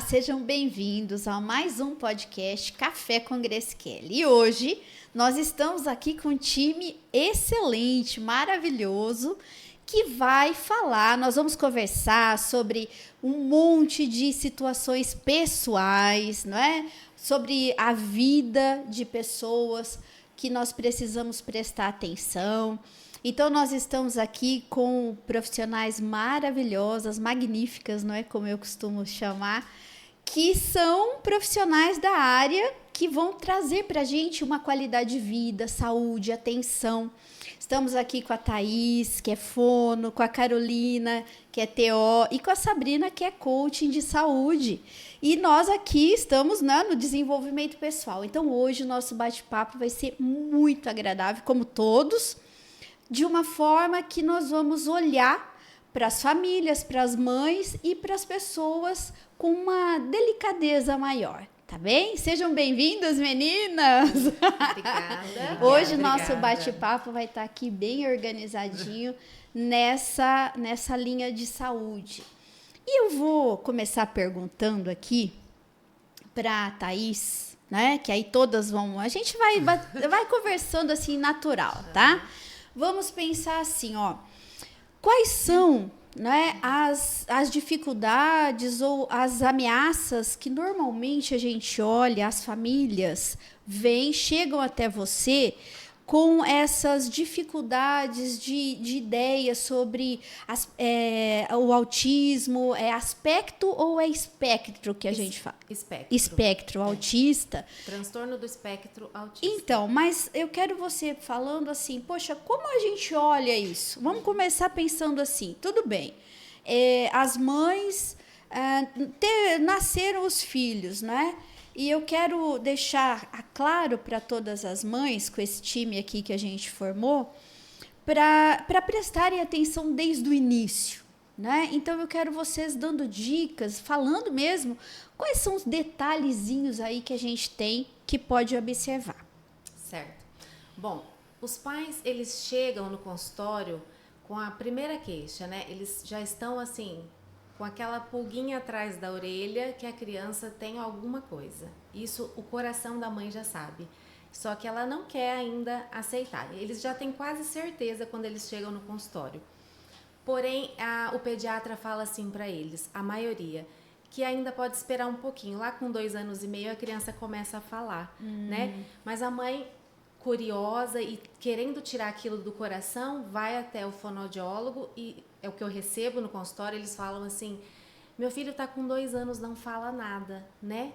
sejam bem-vindos a mais um podcast Café com Grace Kelly. E hoje nós estamos aqui com um time excelente, maravilhoso, que vai falar, nós vamos conversar sobre um monte de situações pessoais, não é? Sobre a vida de pessoas que nós precisamos prestar atenção. Então, nós estamos aqui com profissionais maravilhosas, magníficas, não é como eu costumo chamar, que são profissionais da área que vão trazer para a gente uma qualidade de vida, saúde, atenção. Estamos aqui com a Thaís, que é fono, com a Carolina, que é TO, e com a Sabrina, que é coaching de saúde. E nós aqui estamos, né, no desenvolvimento pessoal. Então, hoje o nosso bate-papo vai ser muito agradável, como todos, de uma forma que nós vamos olhar para as famílias, para as mães e para as pessoas com uma delicadeza maior, tá bem? Sejam bem-vindas, meninas! Obrigada. Hoje o nosso bate-papo vai estar aqui bem organizadinho nessa linha de saúde. E eu vou começar perguntando aqui para a Thaís, né? Que aí todas vão... A gente vai conversando assim, natural, tá? Vamos pensar assim, ó, quais são, né, as dificuldades ou as ameaças que normalmente a gente olha, as famílias chegam até você com essas dificuldades de ideias sobre o autismo, é aspecto ou é espectro que a gente fala? Espectro. Espectro, autista. Transtorno do espectro autista. Então, mas eu quero você falando assim, poxa, como a gente olha isso? Vamos começar pensando assim, tudo bem, as mães nasceram os filhos, né? E eu quero deixar claro para todas as mães, com esse time aqui que a gente formou, para prestarem atenção desde o início, né? Então, eu quero vocês dando dicas, falando mesmo, quais são os detalhezinhos aí que a gente tem que pode observar. Certo. Bom, os pais, eles chegam no consultório com a primeira queixa, né? Eles já estão assim, com aquela pulguinha atrás da orelha que a criança tem alguma coisa. Isso o coração da mãe já sabe. Só que ela não quer ainda aceitar. Eles já têm quase certeza quando eles chegam no consultório. Porém, o pediatra fala assim para eles, a maioria, que ainda pode esperar um pouquinho. Lá com 2 anos e meio a criança começa a falar, né? Mas a mãe, curiosa e querendo tirar aquilo do coração, vai até o fonoaudiólogo e é o que eu recebo no consultório, eles falam assim, meu filho está com 2 anos, não fala nada, né?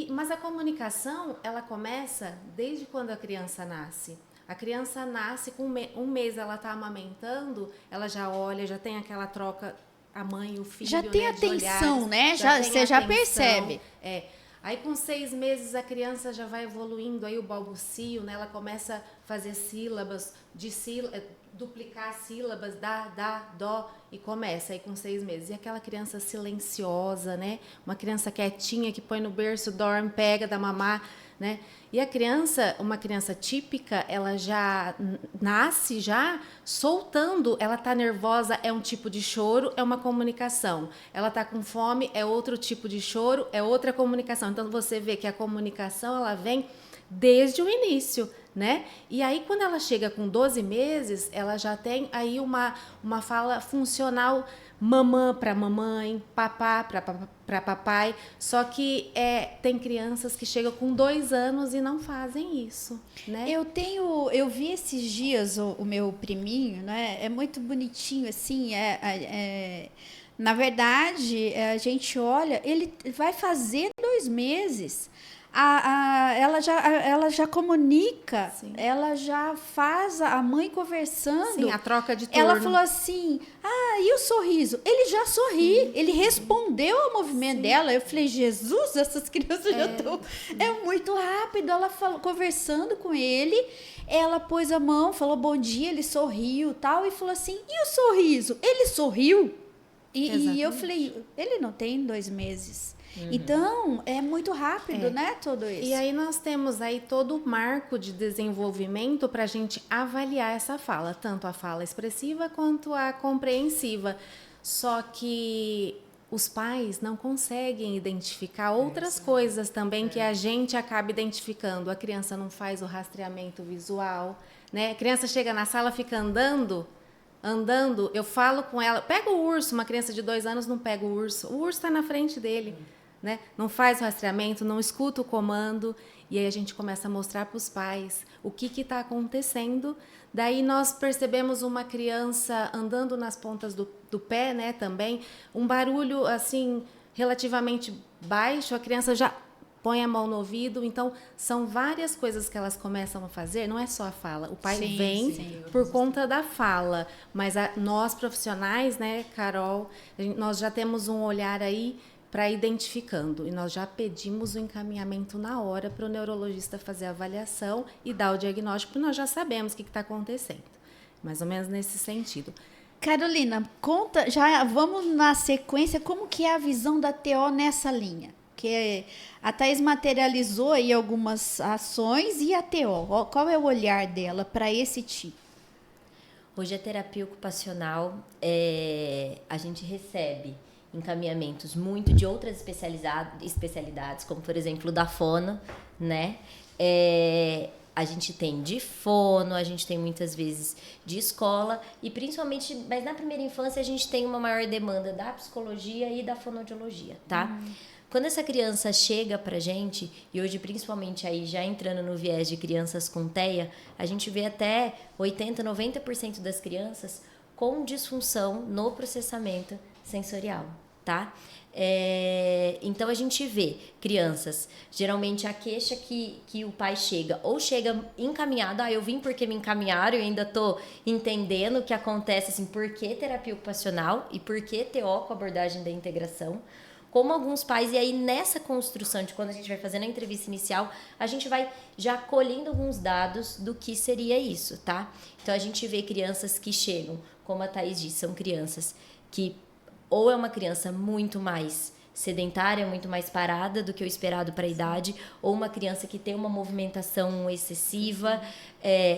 Mas a comunicação, ela começa desde quando a criança nasce. A criança nasce, com um mês ela está amamentando, ela já olha, já tem aquela troca, a mãe e o filho, Já tem né, atenção, olhares, né? Você já percebe. Aí com 6 meses a criança já vai evoluindo, aí o balbucio, né? Ela começa a fazer sílabas, duplicar sílabas, dá, dó, e começa aí com 6 meses. E aquela criança silenciosa, né? Uma criança quietinha que põe no berço, dorme, pega, dá mamar, né? E a criança, uma criança típica, ela já nasce já soltando, ela tá nervosa, é um tipo de choro, é uma comunicação. Ela tá com fome, é outro tipo de choro, é outra comunicação. Então você vê que a comunicação, ela vem desde o início, né? E aí quando ela chega com 12 meses, ela já tem aí uma fala funcional, mamã para mamãe, papá para papai, só que tem crianças que chegam com 2 anos e não fazem isso, né? Eu vi esses dias o meu priminho, né? É muito bonitinho, assim, na verdade, a gente olha, ele vai fazer 2 meses. Ela já comunica, sim. Ela já faz a mãe conversando. Sim, a troca de turno. Ela falou assim, e o sorriso? Ele já sorri, sim, ele respondeu ao movimento, sim, dela. Eu falei, Jesus, essas crianças já estão... É muito rápido. Ela falou, conversando com ele, ela pôs a mão, falou bom dia, ele sorriu tal, e falou assim, e o sorriso? Ele sorriu? E eu falei, ele não tem 2 meses. Então, é muito rápido, né, tudo isso. E aí nós temos aí todo o marco de desenvolvimento para a gente avaliar essa fala, tanto a fala expressiva quanto a compreensiva. Só que os pais não conseguem identificar outras coisas também que a gente acaba identificando. A criança não faz o rastreamento visual, né? A criança chega na sala, fica andando, eu falo com ela, pega o urso, uma criança de 2 anos não pega o urso está na frente dele, né? Não faz o rastreamento, não escuta o comando, e aí a gente começa a mostrar para os pais o que está acontecendo. Daí nós percebemos uma criança andando nas pontas do pé, né, também, um barulho assim relativamente baixo, a criança já põe a mão no ouvido. Então, são várias coisas que elas começam a fazer, não é só a fala. O pai vem por conta da fala, mas nós profissionais, né, Carol, nós já temos um olhar aí para identificando, e nós já pedimos o encaminhamento na hora para o neurologista fazer a avaliação e dar o diagnóstico, porque nós já sabemos o que está acontecendo, mais ou menos nesse sentido. Carolina, conta, já vamos na sequência, como que é a visão da TO nessa linha? Que a Thaís materializou aí algumas ações, e a TO, qual é o olhar dela para esse tipo? Hoje a terapia ocupacional, a gente recebe encaminhamentos muito de outras especialidades, como por exemplo da fono, né? A gente tem de fono, a gente tem muitas vezes de escola, e principalmente, mas na primeira infância a gente tem uma maior demanda da psicologia e da fonoaudiologia, tá? Quando essa criança chega pra gente, e hoje principalmente aí já entrando no viés de crianças com TEA, a gente vê até 80%, 90% das crianças com disfunção no processamento sensorial, tá? Então a gente vê crianças, geralmente a queixa que o pai chega, ou chega encaminhado, eu vim porque me encaminharam, eu ainda tô entendendo o que acontece, assim, por que terapia ocupacional e por que TO com abordagem da integração, como alguns pais, e aí nessa construção de quando a gente vai fazendo a entrevista inicial, a gente vai já colhendo alguns dados do que seria isso, tá? Então a gente vê crianças que chegam, como a Thaís disse, são crianças que ou é uma criança muito mais sedentária, muito mais parada do que o esperado para a idade, ou uma criança que tem uma movimentação excessiva,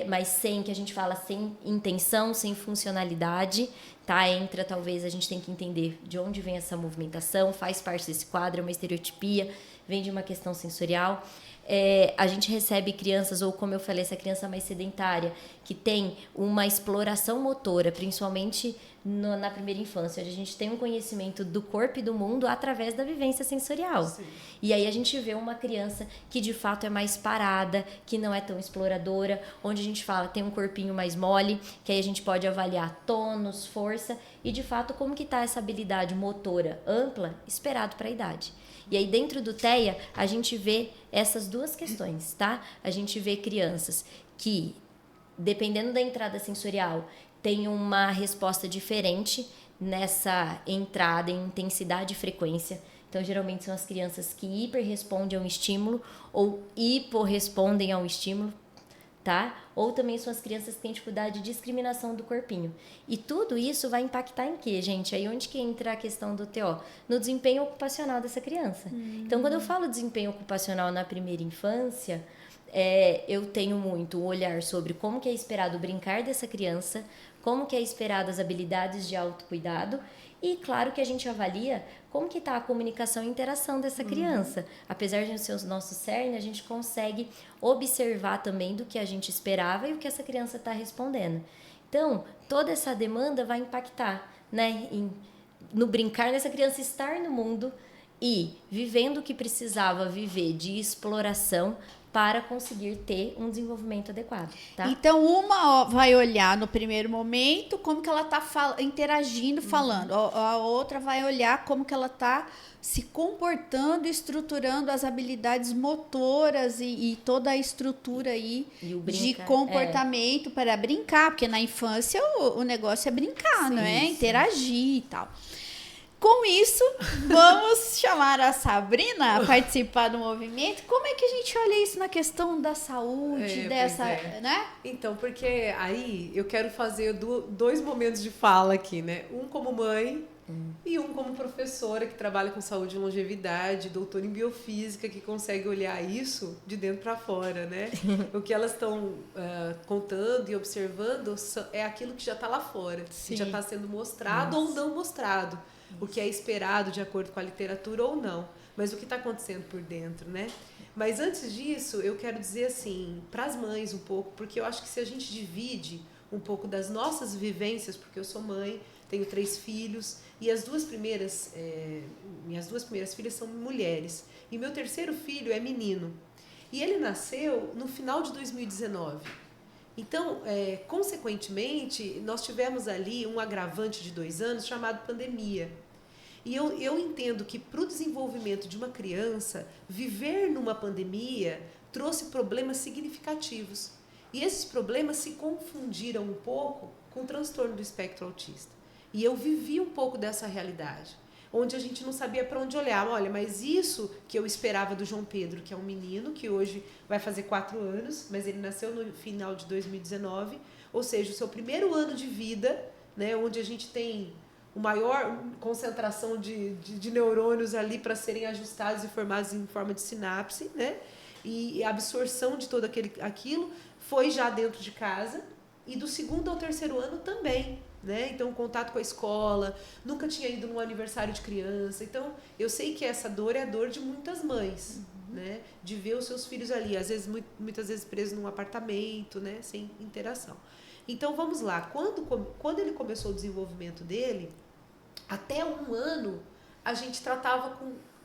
mas sem, que a gente fala, sem intenção, sem funcionalidade, tá? Entra, talvez, a gente tem que entender de onde vem essa movimentação, faz parte desse quadro, é uma estereotipia, vem de uma questão sensorial. A gente recebe crianças, ou como eu falei, essa criança mais sedentária, que tem uma exploração motora, principalmente na primeira infância, onde a gente tem um conhecimento do corpo e do mundo através da vivência sensorial. Sim. E aí a gente vê uma criança que de fato é mais parada, que não é tão exploradora, onde a gente fala, tem um corpinho mais mole, que aí a gente pode avaliar tônus, força, e de fato como que está essa habilidade motora ampla, esperado para a idade. E aí dentro do TEA, a gente vê essas duas questões, tá? A gente vê crianças que, dependendo da entrada sensorial, tem uma resposta diferente nessa entrada em intensidade e frequência. Então, geralmente são as crianças que hiperrespondem a um estímulo ou hiporrespondem a um estímulo, tá? Ou também são as crianças que têm dificuldade de discriminação do corpinho. E tudo isso vai impactar em quê, gente? Aí onde que entra a questão do TO? No desempenho ocupacional dessa criança. Então, quando eu falo desempenho ocupacional na primeira infância, eu tenho muito o olhar sobre como que é esperado brincar dessa criança, como que é esperado as habilidades de autocuidado, e claro que a gente avalia como que está a comunicação e interação dessa criança. Apesar de ser o nosso cerne, a gente consegue observar também do que a gente esperava e o que essa criança está respondendo. Então, toda essa demanda vai impactar, né, no brincar dessa criança estar no mundo e vivendo o que precisava viver de exploração para conseguir ter um desenvolvimento adequado, tá? Então, uma vai olhar no primeiro momento como que ela está interagindo, falando. A outra vai olhar como que ela está se comportando, estruturando as habilidades motoras e toda a estrutura aí de comportamento para brincar, porque na infância o negócio é brincar, não é? Interagir e tal. Com isso, vamos chamar a Sabrina a participar do movimento. Como é que a gente olha isso na questão da saúde, né? Então, porque aí eu quero fazer dois momentos de fala aqui, né? Um como mãe e um como professora que trabalha com saúde e longevidade, doutora em biofísica, que consegue olhar isso de dentro para fora, né? O que elas estão contando e observando é aquilo que já está lá fora, que já está sendo mostrado ou não mostrado. o que é esperado de acordo com a literatura ou não, mas o que está acontecendo por dentro, né? Mas antes disso, eu quero dizer assim, para as mães um pouco, porque eu acho que se a gente divide um pouco das nossas vivências, porque eu sou mãe, tenho 3 filhos, e minhas duas primeiras filhas são mulheres, e meu terceiro filho é menino. E ele nasceu no final de 2019. Então, consequentemente, nós tivemos ali um agravante de 2 anos chamado pandemia. E eu entendo que para o desenvolvimento de uma criança, viver numa pandemia trouxe problemas significativos. E esses problemas se confundiram um pouco com o transtorno do espectro autista. E eu vivi um pouco dessa realidade, onde a gente não sabia para onde olhar. Olha, mas isso que eu esperava do João Pedro, que é um menino que hoje vai fazer 4 anos, mas ele nasceu no final de 2019, ou seja, o seu primeiro ano de vida, né, onde a gente tem o maior concentração de neurônios ali para serem ajustados e formados em forma de sinapse, né? E a absorção de todo aquilo foi já dentro de casa, e do 2º ao 3º ano também, né? Então, contato com a escola, nunca tinha ido num aniversário de criança. Então, eu sei que essa dor é a dor de muitas mães, né? De ver os seus filhos ali, às vezes, muitas vezes presos num apartamento, né? Sem interação. Então, vamos lá. Quando ele começou o desenvolvimento dele, até 1 ano, a gente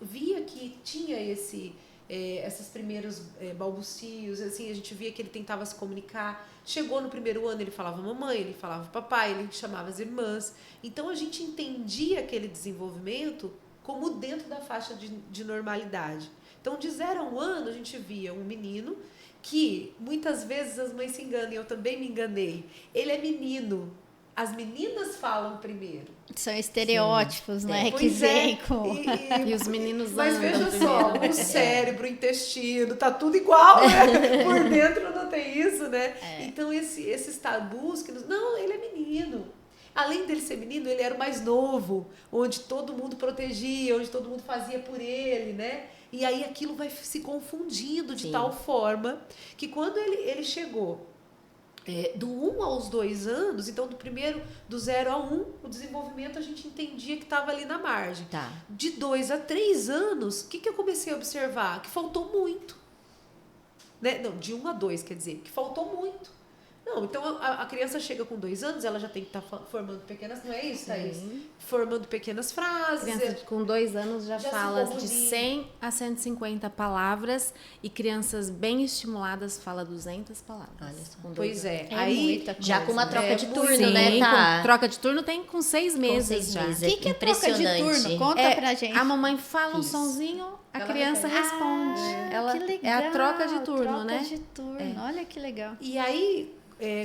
via que tinha esses primeiros balbucios, assim, a gente via que ele tentava se comunicar. Chegou no 1º ano, ele falava mamãe, ele falava papai, ele chamava as irmãs. Então, a gente entendia aquele desenvolvimento como dentro da faixa de normalidade. Então, de 0 a 1 ano, a gente via um menino que, muitas vezes, as mães se enganam, e eu também me enganei. Ele é menino. As meninas falam primeiro. São estereótipos, né? Que Pois vem com... E os meninos Mas andam veja só, o cérebro, o intestino, tá tudo igual, né? Por dentro não tem isso, né? Então, esses tabus que... Não, ele é menino. Além dele ser menino, ele era o mais novo, onde todo mundo protegia, onde todo mundo fazia por ele, né? E aí aquilo vai se confundindo de tal forma que quando ele chegou do 1 aos 2 anos, então do 0 a 1, o desenvolvimento a gente entendia que estava ali na margem. Tá. De 2 a 3 anos, o que eu comecei a observar? Que faltou muito. Né? Não, de 1 a 2, quer dizer, que faltou muito. Não, então a criança chega com 2 anos, ela já tem que estar formando pequenas, não é isso, Thaís? Formando pequenas frases. Criança com 2 anos já fala de comunica. 100 a 150 palavras, e crianças bem estimuladas fala 200 palavras. Olha só. Com 2 Pois anos. aí muita coisa, Já com uma troca de turno, Sim, né, tá? com troca de turno tem com 6 meses 6 já. meses. O que é troca de turno? Conta pra gente. A mamãe fala um Isso. sonzinho, a Ela criança responde. Que legal. É a troca de turno, né? Troca de turno, olha que legal. E aí,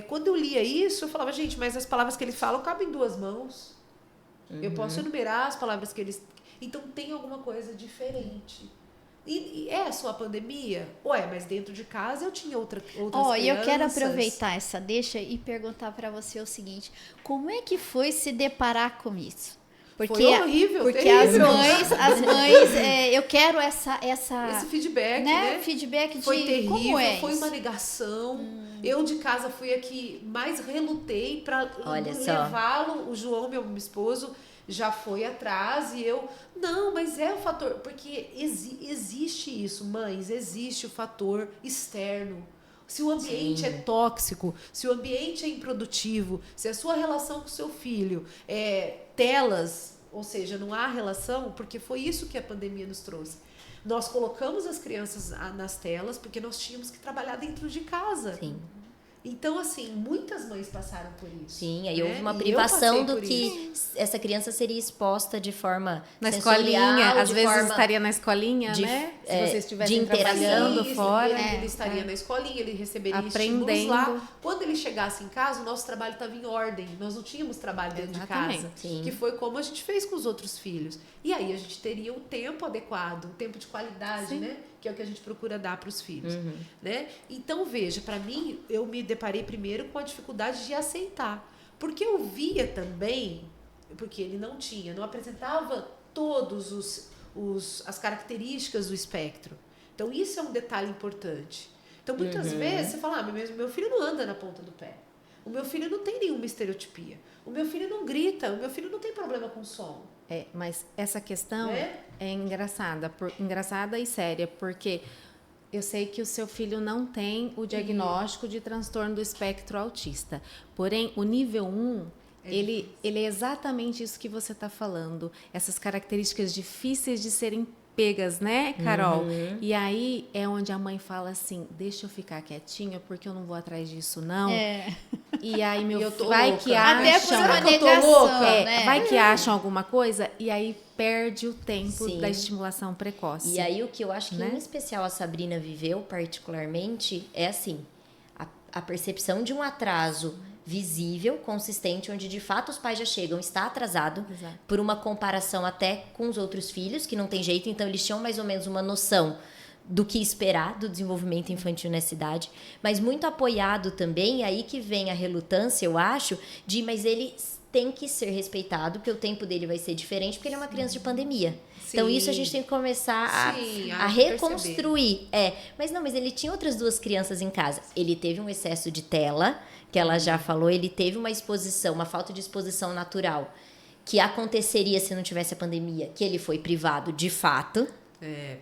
quando eu lia isso, eu falava, gente, mas as palavras que ele fala cabem em 2 mãos. Eu posso enumerar as palavras que eles... Então, tem alguma coisa diferente. E é só a pandemia? Mas dentro de casa eu tinha outras crianças. E eu quero aproveitar essa deixa e perguntar pra você o seguinte: como é que foi se deparar com isso? Porque, Foi horrível, porque terrível. as mães, eu quero esse feedback, né? Feedback de foi terrível, como é foi isso? uma negação. Eu de casa fui a que mais relutei para levá-lo. O João, meu esposo, já foi atrás e eu... Não, mas é o fator... Porque existe isso, mães, existe o fator externo. Se o ambiente é tóxico, se o ambiente é improdutivo, se a sua relação com o seu filho é telas, ou seja, não há relação, porque foi isso que a pandemia nos trouxe. Nós colocamos as crianças nas telas porque nós tínhamos que trabalhar dentro de casa. Sim. Então, assim, muitas mães passaram por isso. Sim, aí né? houve uma E privação eu passei do por que isso. essa criança seria exposta de forma Na sensorial, escolinha, às de vezes forma estaria na escolinha, de- né? Se é, vocês estivessem de interação. trabalhando Isso, fora. ele estaria na escolinha, ele receberia Aprendendo. estímulos lá. Quando ele chegasse em casa, o nosso trabalho estava em ordem. Nós não tínhamos trabalho dentro Exatamente. de casa. Sim. Que foi como a gente fez com os outros filhos. E aí a gente teria um tempo adequado, um tempo de qualidade, né? Que é o que a gente procura dar para os filhos. Né? Então, veja, para mim, eu me deparei primeiro com a dificuldade de aceitar. Porque eu via também, porque ele não apresentava todos as características do espectro. Então, isso é um detalhe importante. Então, muitas vezes, você fala, meu filho não anda na ponta do pé. O meu filho não tem nenhuma estereotipia. O meu filho não grita. O meu filho não tem problema com som. Mas essa questão Né? é engraçada e séria, porque eu sei que o seu filho não tem o diagnóstico de transtorno do espectro autista. Porém, o nível 1, ele é exatamente isso que você está falando. Essas características difíceis de serem pegas, né, Carol? E aí é onde a mãe fala assim, deixa eu ficar quietinha, porque eu não vou atrás disso, não. E aí meu filho, vai louca. que Até por acham... uma que eu tô negação, louca? né? Vai que acham alguma coisa e aí perde o tempo Sim. da estimulação precoce. E aí o que eu acho que Né? em especial a Sabrina viveu particularmente é assim, a percepção de um atraso visível, consistente, onde de fato os pais já chegam, está atrasado, Exato. por uma comparação até com os outros filhos, que não tem jeito, então eles tinham mais ou menos uma noção do que esperar do desenvolvimento infantil nessa idade, mas muito apoiado também, aí que vem a relutância, eu acho, de, mas ele tem que ser respeitado, porque o tempo dele vai ser diferente, porque ele é uma criança de pandemia. Então, isso a gente tem que começar Sim, a reconstruir. Mas ele tinha outras 2 crianças em casa. Ele teve um excesso de tela, que ela já falou, ele teve uma exposição, uma falta de exposição natural, que aconteceria se não tivesse a pandemia, que ele foi privado de fato,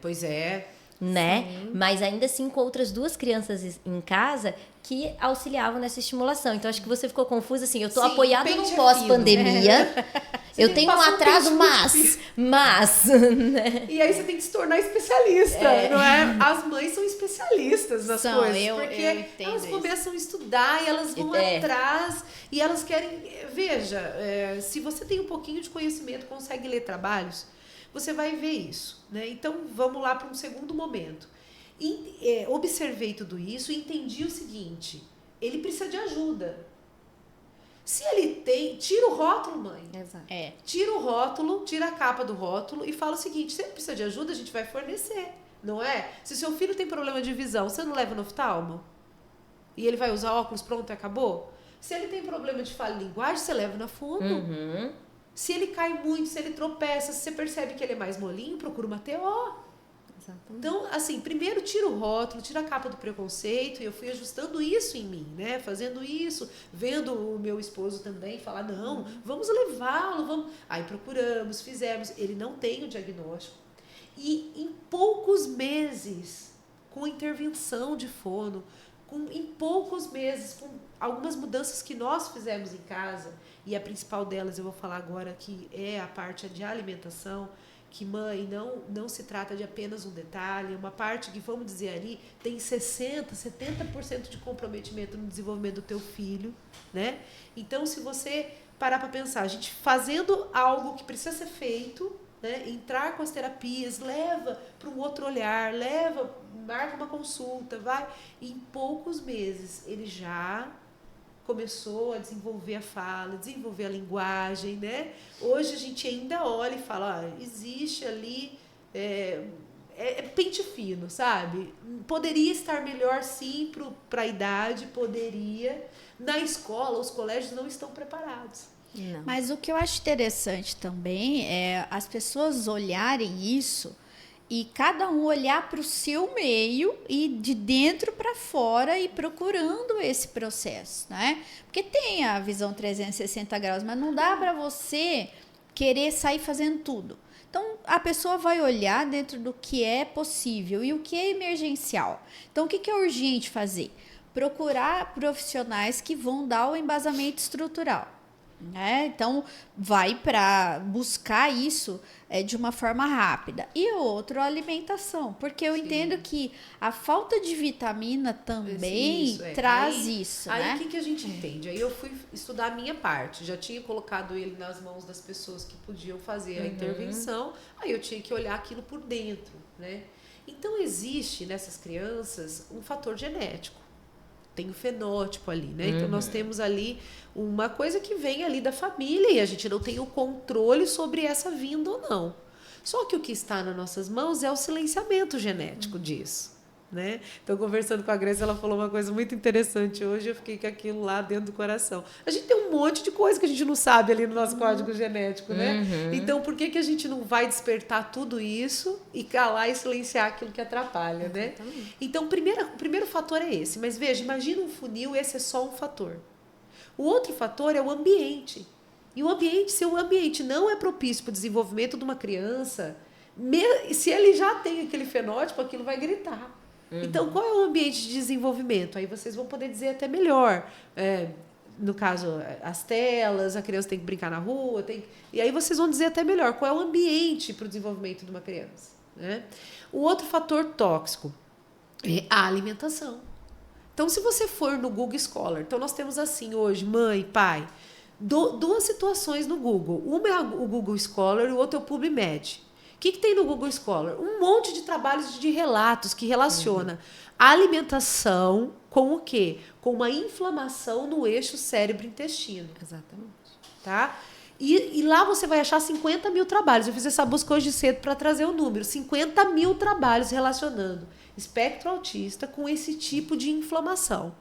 Pois é. né? Mas ainda assim com outras 2 crianças em casa que auxiliavam nessa estimulação. Então acho que você ficou confusa assim, eu tô Sim, apoiada pente no é pós-pandemia. Eu tem que tenho um passar um atraso, pente muito mas, né? E aí você tem que se tornar especialista, não é? As mães são especialistas nas São, coisas, eu porque entendo elas isso. começam a estudar e elas vão atrás e elas querem... Veja, se você tem um pouquinho de conhecimento, consegue ler trabalhos, você vai ver isso, né? Então, vamos lá para um segundo momento. Observei tudo isso e entendi o seguinte, ele precisa de ajuda. Se ele tem, tira o rótulo, mãe. Exato. Tira o rótulo, tira a capa do rótulo e fala o seguinte, se ele precisa de ajuda, a gente vai fornecer, não é? Se seu filho tem problema de visão, você não leva no oftalmo? E ele vai usar óculos, pronto, acabou? Se ele tem problema de fala e linguagem, você leva na fono. Se ele cai muito, se ele tropeça, se você percebe que ele é mais molinho, procura uma TO. Exatamente. Então, assim, primeiro tira o rótulo, tira a capa do preconceito, e eu fui ajustando isso em mim, né? Fazendo isso, vendo o meu esposo também falar, não, vamos levá-lo, vamos... Aí procuramos, fizemos, ele não tem o diagnóstico. E em poucos meses, com intervenção de fono, em poucos meses, com algumas mudanças que nós fizemos em casa, e a principal delas eu vou falar agora, que é a parte de alimentação, que mãe, não se trata de apenas um detalhe, uma parte que, vamos dizer ali, tem 60%, 70% de comprometimento no desenvolvimento do teu filho, né? Então, se você parar para pensar, a gente fazendo algo que precisa ser feito, né? Entrar com as terapias, leva para um outro olhar, marca uma consulta, vai, e em poucos meses ele já começou a desenvolver a fala, desenvolver a linguagem, né? Hoje a gente ainda olha e fala, existe ali pente fino, sabe? Poderia estar melhor sim para a idade, poderia. Na escola, os colégios não estão preparados. Não. Mas o que eu acho interessante também é as pessoas olharem isso e cada um olhar para o seu meio e de dentro para fora e procurando esse processo, né? Porque tem a visão 360 graus, mas não dá para você querer sair fazendo tudo. Então, a pessoa vai olhar dentro do que é possível e o que é emergencial. Então, o que é urgente fazer? Procurar profissionais que vão dar o embasamento estrutural. Né? Então, vai para buscar isso de uma forma rápida. E outro, a alimentação, porque eu entendo que a falta de vitamina também traz isso. Aí né? o que a gente entende? Aí eu fui estudar a minha parte, já tinha colocado ele nas mãos das pessoas que podiam fazer a intervenção, aí eu tinha que olhar aquilo por dentro, né? Então existe nessas crianças um fator genético. Tem o fenótipo ali, né? Então, nós temos ali uma coisa que vem ali da família e a gente não tem o controle sobre essa vinda ou não. Só que o que está nas nossas mãos é o silenciamento genético disso, né? Então, conversando com a Grace, ela falou uma coisa muito interessante hoje, eu fiquei com aquilo lá dentro do coração. A gente tem um monte de coisa que a gente não sabe ali no nosso código genético, né? Então, por que a gente não vai despertar tudo isso e calar e silenciar aquilo que atrapalha, né? Então, o primeiro fator é esse. Mas veja, imagina um funil, esse é só um fator. O outro fator é o ambiente. E se o ambiente não é propício para o desenvolvimento de uma criança, se ele já tem aquele fenótipo, aquilo vai gritar. Então, qual é o ambiente de desenvolvimento? Aí vocês vão poder dizer até melhor. No caso, as telas, a criança tem que brincar na rua. E aí vocês vão dizer até melhor qual é o ambiente para o desenvolvimento de uma criança. Né? O outro fator tóxico é a alimentação. Então, se você for no Google Scholar, então nós temos assim hoje, mãe, pai, duas situações no Google. Uma é o Google Scholar e o outro é o PubMed. O que tem no Google Scholar? Um monte de trabalhos de relatos que relaciona a alimentação com o quê? Com uma inflamação no eixo cérebro-intestino. Exatamente. Tá? E lá você vai achar 50 mil trabalhos. Eu fiz essa busca hoje cedo para trazer o número. 50 mil trabalhos relacionando espectro autista com esse tipo de inflamação.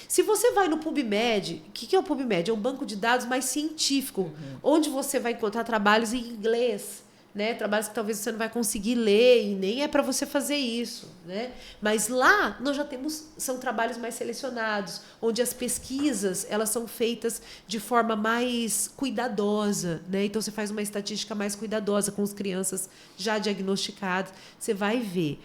Se você vai no PubMed, o que é o PubMed? É um banco de dados mais científico, onde você vai encontrar trabalhos em inglês, né? Trabalhos que talvez você não vai conseguir ler e nem é para você fazer isso, né? Mas lá nós já temos, são trabalhos mais selecionados, onde as pesquisas elas são feitas de forma mais cuidadosa, né? Então você faz uma estatística mais cuidadosa com as crianças já diagnosticadas. Você vai ver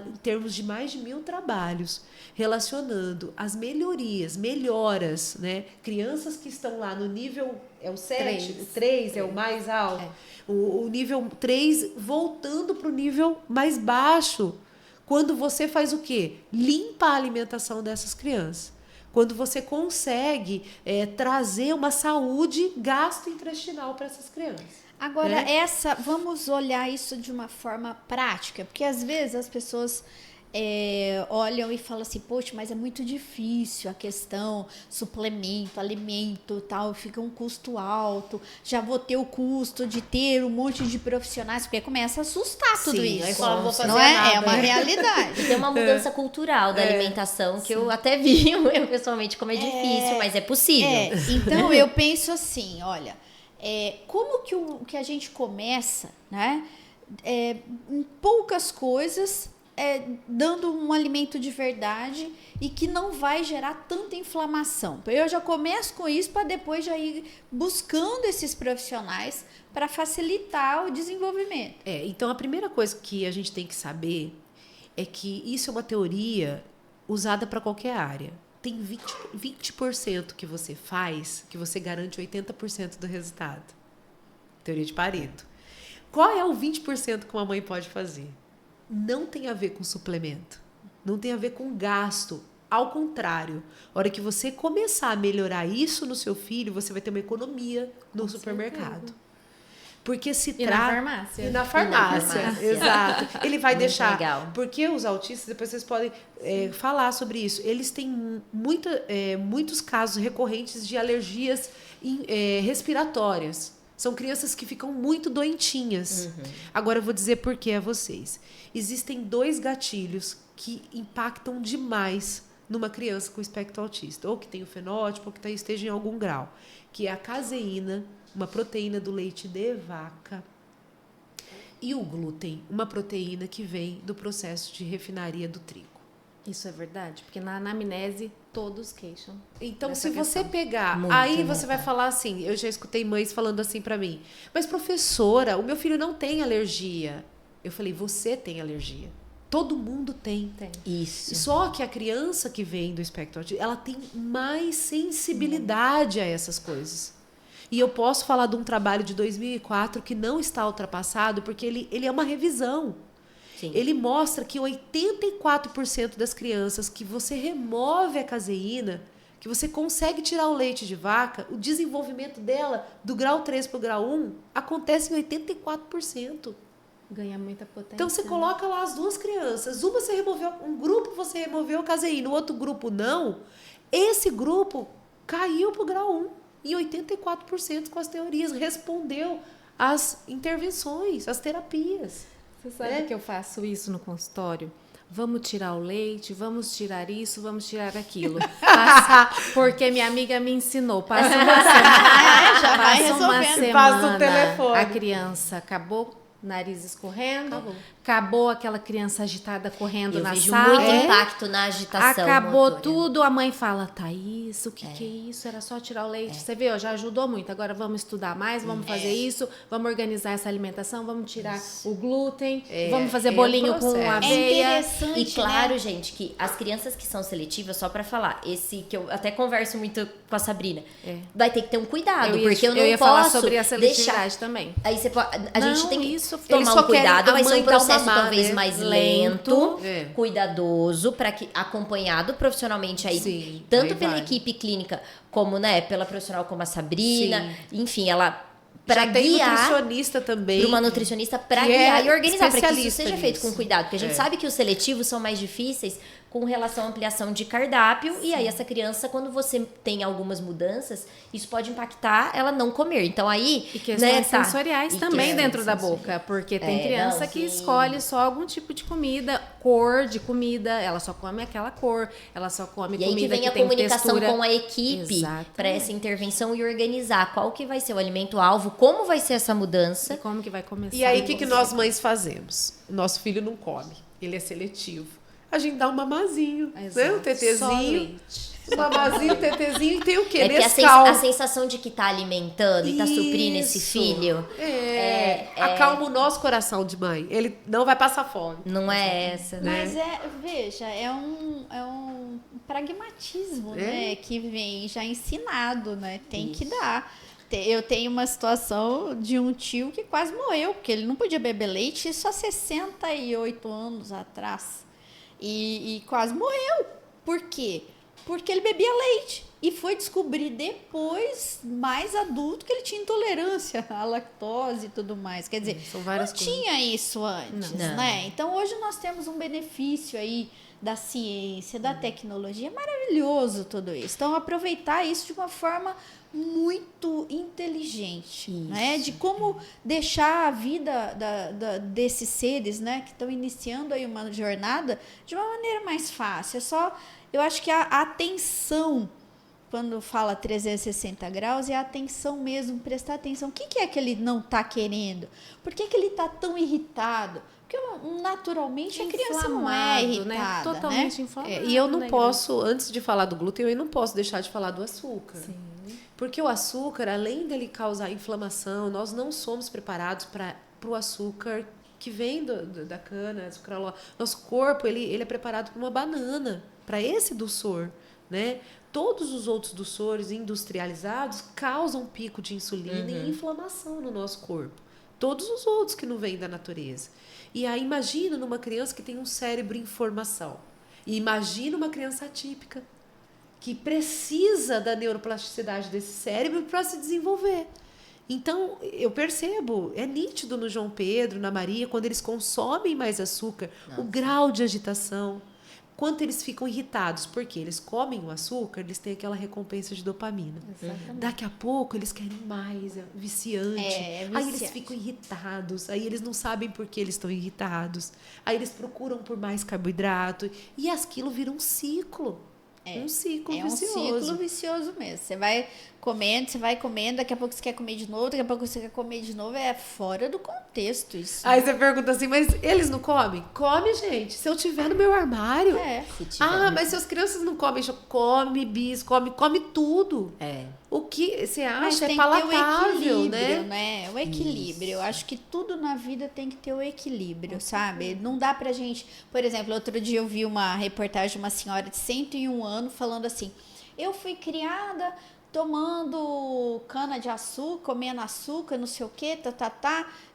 em termos de mais de 1000 trabalhos relacionando as melhoras, né? Crianças que estão lá no nível o 7, o 3 é o mais alto. O nível 3 voltando para o nível mais baixo. Quando você faz o quê? Limpa a alimentação dessas crianças. Quando você consegue trazer uma saúde gastrointestinal para essas crianças. Agora, vamos olhar isso de uma forma prática, porque às vezes as pessoas olham e falam assim, poxa, mas é muito difícil a questão suplemento, alimento, tal, fica um custo alto, já vou ter o custo de ter um monte de profissionais, porque começa a assustar tudo isso. Aí fala, vou fazer não nada. é uma realidade. E tem uma mudança cultural da alimentação que eu até vi eu pessoalmente como é difícil, mas é possível. Então eu penso assim, olha, como que a gente começa, né? Em poucas coisas, dando um alimento de verdade e que não vai gerar tanta inflamação. Eu já começo com isso para depois já ir buscando esses profissionais para facilitar o desenvolvimento. Então a primeira coisa que a gente tem que saber é que isso é uma teoria usada para qualquer área. Tem 20% que você faz, que você garante 80% do resultado. Teoria de Pareto. Qual é o 20% que uma mãe pode fazer? Não tem a ver com suplemento. Não tem a ver com gasto. Ao contrário, a hora que você começar a melhorar isso no seu filho, você vai ter uma economia no supermercado. Porque se trata... na farmácia. E na farmácia, exato. Ele vai deixar... Legal. Porque os autistas, depois vocês podem falar sobre isso, eles têm muitos casos recorrentes de alergias respiratórias. São crianças que ficam muito doentinhas. Agora eu vou dizer por que a vocês. Existem 2 gatilhos que impactam demais numa criança com espectro autista, ou que tem o fenótipo, ou que esteja em algum grau, que é a caseína, uma proteína do leite de vaca, e o glúten, uma proteína que vem do processo de refinaria do trigo. Isso é verdade? Porque na anamnese todos queixam. Então, se você questão. pegar... Muito, aí né? você vai falar assim, eu já escutei mães falando assim pra mim, mas professora, o meu filho não tem alergia. Eu falei, você tem alergia. Todo mundo tem. Isso. Só que a criança que vem do espectro autista, ela tem mais sensibilidade a essas coisas. E eu posso falar de um trabalho de 2004 que não está ultrapassado, porque ele é uma revisão. Sim. Ele mostra que 84% das crianças que você remove a caseína, que você consegue tirar o leite de vaca, o desenvolvimento dela do grau 3 para o grau 1 acontece em 84%. Ganha muita potência. Então você coloca lá as 2 crianças, um grupo você removeu a caseína, o outro grupo não. Esse grupo caiu para o grau 1 e 84% com as teorias respondeu às intervenções, às terapias. Você sabe que eu faço isso no consultório? Vamos tirar o leite, vamos tirar isso, vamos tirar aquilo. Porque minha amiga me ensinou. Passa uma semana, Já vai passa uma resolvendo. semana, Passa o telefone. a criança acabou nariz escorrendo, acabou aquela criança agitada correndo na vejo sala. muito impacto na agitação Acabou motora. tudo, a mãe fala, Thaís, o que é isso? Era só tirar o leite. Você vê, ó, já ajudou muito. Agora vamos estudar mais, vamos fazer isso, vamos organizar essa alimentação, vamos tirar o glúten, vamos fazer bolinho com processo. aveia. É interessante, E claro, né? gente, que as crianças que são seletivas, só pra falar, esse que eu até converso muito com a Sabrina, vai ter que ter um cuidado, porque eu não ia posso falar sobre a deixar... seletividade também. Aí você pode, a gente Não, tem que isso, tomar eles só um cuidado, querem a vai ser mãe um dar o processo mamar, talvez né? mais lento, É. cuidadoso, para que acompanhado profissionalmente aí, Sim, tanto aí pela vai. equipe clínica como, né, pela profissional como a Sabrina, enfim, ela para Já tem guiar nutricionista também. para uma nutricionista para que é guiar e organizar, para que isso especialista seja feito nisso. com cuidado, porque a gente sabe que os seletivos são mais difíceis com relação à ampliação de cardápio, e aí essa criança, quando você tem algumas mudanças, isso pode impactar ela não comer. Então aí, E questões né, tá. sensoriais E também questões dentro da sensoriais. boca, porque tem criança não, que sim. escolhe só algum tipo de comida, cor de comida, ela só come aquela cor, ela só come E aí que comida vem a tem comunicação textura. com a equipe Exatamente. para essa intervenção e organizar qual que vai ser o alimento-alvo, como vai ser essa E mudança. como que vai começar. E aí, o que nós mães fazemos? O nosso filho não come, ele é seletivo. A gente dá um mamazinho, né? Um Só tetezinho. leite. Um mamazinho, um tetezinho e tem o quê? É porque Nescau. a sensação de que tá alimentando e tá suprindo esse Isso. filho, Acalma o nosso coração de mãe. Ele não vai passar fome. não é essa, né? Mas veja, é um pragmatismo, né? Que vem já ensinado, né? Tem que dar. Eu tenho uma situação de um tio que quase morreu, porque ele não podia beber leite só 68 anos atrás. E quase morreu. Por quê? Porque ele bebia leite. E foi descobrir depois, mais adulto, que ele tinha intolerância à lactose e tudo mais. Quer dizer, São várias não coisas. tinha isso antes, Não. né? Então, hoje nós temos um benefício aí da ciência, da tecnologia. É maravilhoso tudo isso. Então, aproveitar isso de uma forma muito inteligente, né? De como deixar a vida desses seres, né? Que estão iniciando aí uma jornada de uma maneira mais fácil. É só, eu acho que a atenção, quando fala 360 graus, é a atenção mesmo, prestar atenção. O que é que ele não está querendo? Por que ele está tão irritado? Porque naturalmente a criança não é irritada, né? Totalmente inflamado. E eu não né, posso, antes de falar do glúten, eu não posso deixar de falar do açúcar. Sim. Porque o açúcar, além dele causar inflamação, nós não somos preparados para o açúcar que vem da cana, sucralose. Nosso corpo, ele é preparado para uma banana, para esse doçor, né? Todos os outros doçores industrializados causam pico de insulina e inflamação no nosso corpo. Todos os outros que não vêm da natureza. E aí imagina numa criança que tem um cérebro em formação. E imagina uma criança atípica que precisa da neuroplasticidade desse cérebro para se desenvolver. Então, eu percebo, é nítido no João Pedro, na Maria, quando eles consomem mais açúcar, o grau de agitação, quanto eles ficam irritados, porque eles comem o açúcar, eles têm aquela recompensa de dopamina. Exatamente. Daqui a pouco eles querem mais, é viciante. É Aí eles viciante. ficam irritados, aí eles não sabem por que eles estão irritados. Aí eles procuram por mais carboidrato e aquilo vira um ciclo. Um ciclo É um vicioso. ciclo vicioso mesmo. Você vai comendo, daqui a pouco você quer comer de novo, daqui a pouco você quer comer de novo. É fora do contexto isso. Aí você pergunta assim, mas eles não comem? Come, gente. Se eu tiver no meu armário. Se tiver Ah, mas se as crianças não comem, come bis, come tudo. É. O que você Mas acha tem é que ter o palatável, equilíbrio, né? O equilíbrio. Eu acho que tudo na vida tem que ter o equilíbrio, sabe? Não dá pra gente... Por exemplo, outro dia eu vi uma reportagem de uma senhora de 101 anos falando assim, eu fui criada tomando cana-de-açúcar, comendo açúcar, não sei o quê,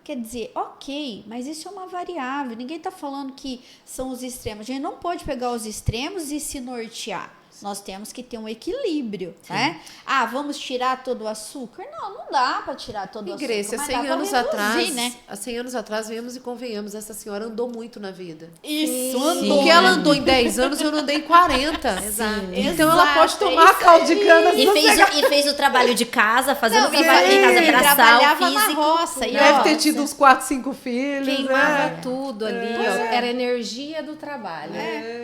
Quer dizer, ok, mas isso é uma variável. Ninguém tá falando que são os extremos. A gente não pode pegar os extremos e se nortear. Nós temos que ter um equilíbrio, né? Ah, vamos tirar todo o açúcar? Não dá para tirar todo o açúcar. Grécia, mas 100 dá pra anos reduzir, atrás, né? há 100 anos atrás, venhamos e convenhamos, essa senhora andou muito na vida. Isso, Porque ela andou em 10 anos, eu não andei em 40. Exato. Então ela pode Exato, tomar caldo de cana. E fez o trabalho de casa, fazendo o trabalho de casa ele braçal, trabalhava na físico. roça. E, Deve ó, ter tido uns 4, 5 filhos. Queimava né? tudo ali, ó. Era energia do trabalho.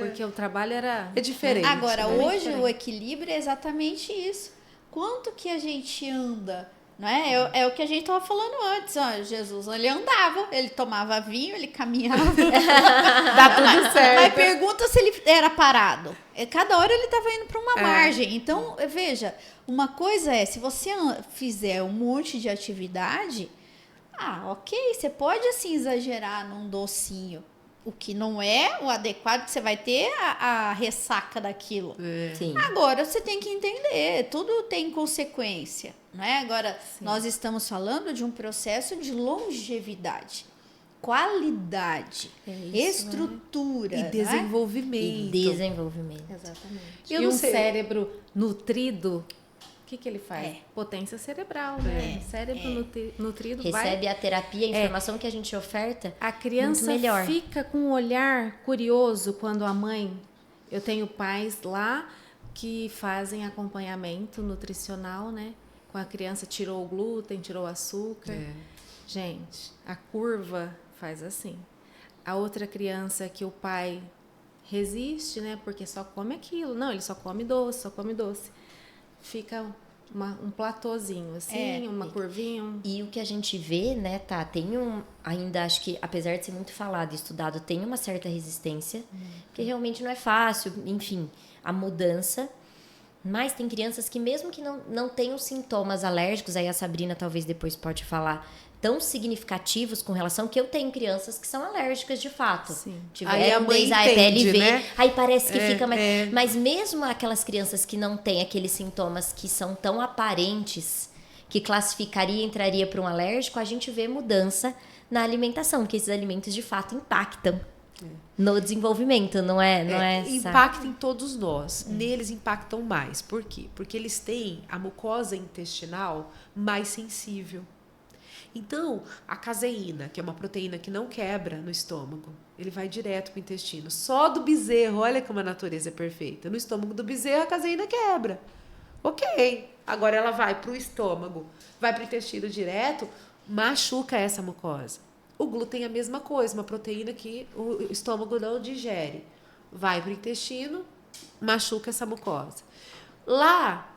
Porque o trabalho era... É diferente. Agora, bem hoje diferente. o equilíbrio é exatamente isso. Quanto que a gente anda Não é? É o que a gente estava falando antes. Ó, Jesus, ele andava, ele tomava vinho, ele caminhava. Dá tudo certo. Mas pergunta se ele era parado. Cada hora ele estava indo para uma margem. Então, veja, uma coisa é, se você fizer um monte de atividade, ok, você pode assim exagerar num docinho. O que não é o adequado, que você vai ter a ressaca daquilo. Sim. Agora, você tem que entender, tudo tem consequência, não é? Agora, nós estamos falando de um processo de longevidade, qualidade, estrutura, E desenvolvimento. E desenvolvimento. Exatamente. Eu E não um sei. cérebro nutrido, o que ele faz? É. Potência cerebral, né? Cérebro nutrido Recebe a terapia, a informação que a gente oferta. A criança muito melhor. fica com um olhar curioso quando a mãe... Eu tenho pais lá que fazem acompanhamento nutricional, né? Com a criança, tirou o glúten, tirou o açúcar. Gente, a curva faz assim. A outra criança que o pai resiste, né? Porque só come aquilo. Não, ele só come doce, só come doce. Fica um platôzinho, assim, uma curvinha. E o que a gente vê, né, tá? Tem ainda, acho que, apesar de ser muito falado e estudado, tem uma certa resistência, porque realmente não é fácil, enfim, a mudança. Mas tem crianças que, mesmo que não tenham sintomas alérgicos, aí a Sabrina talvez depois pode falar, tão significativos com relação que eu tenho crianças que são alérgicas de fato. Sim. Aí a Tiveram mãe desde a entende, PLV, né? aí parece que fica mais... Mas mesmo aquelas crianças que não têm aqueles sintomas que são tão aparentes, que classificaria e entraria para um alérgico, a gente vê mudança na alimentação, porque esses alimentos de fato impactam no desenvolvimento, não é? Impacta em todos nós. Neles impactam mais. Por quê? Porque eles têm a mucosa intestinal mais sensível. Então, a caseína, que é uma proteína que não quebra no estômago, ele vai direto para o intestino. Só do bezerro, olha como a natureza é perfeita. No estômago do bezerro, a caseína quebra. Ok. Agora ela vai para o estômago, vai para o intestino direto, machuca essa mucosa. O glúten é a mesma coisa, uma proteína que o estômago não digere. Vai para o intestino, machuca essa mucosa. Lá,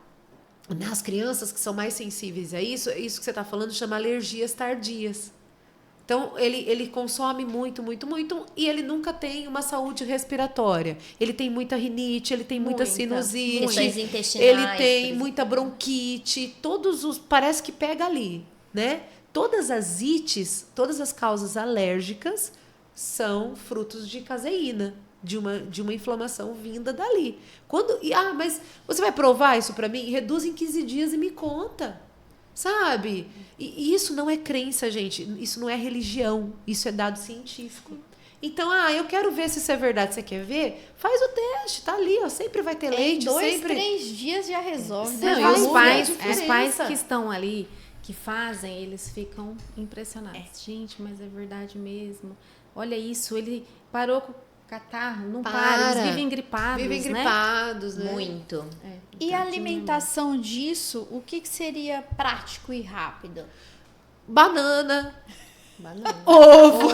nas crianças que são mais sensíveis a isso que você está falando chama alergias tardias. Então, ele consome muito, muito, muito e ele nunca tem uma saúde respiratória. Ele tem muita rinite, ele tem muita sinusite, questões intestinais, ele tem muita bronquite, parece que pega ali, né? Todas as ites, todas as causas alérgicas são frutos de caseína, de uma inflamação vinda dali. Mas você vai provar isso para mim? Reduz em 15 dias e me conta. Sabe? E isso não é crença, gente. Isso não é religião. Isso é dado científico. Então, eu quero ver se isso é verdade. Você quer ver? Faz o teste. Tá ali, ó. Sempre vai ter leite. Em 2, sempre... 3 dias já resolve. Não, Né? e os pais diferença. que estão ali, que fazem, eles ficam impressionados. Gente, mas é verdade mesmo. Olha isso, ele parou com o catarro, não para. Eles vivem gripados, né? Muito. E a alimentação disso, o que seria prático e rápido? Banana. Ovo.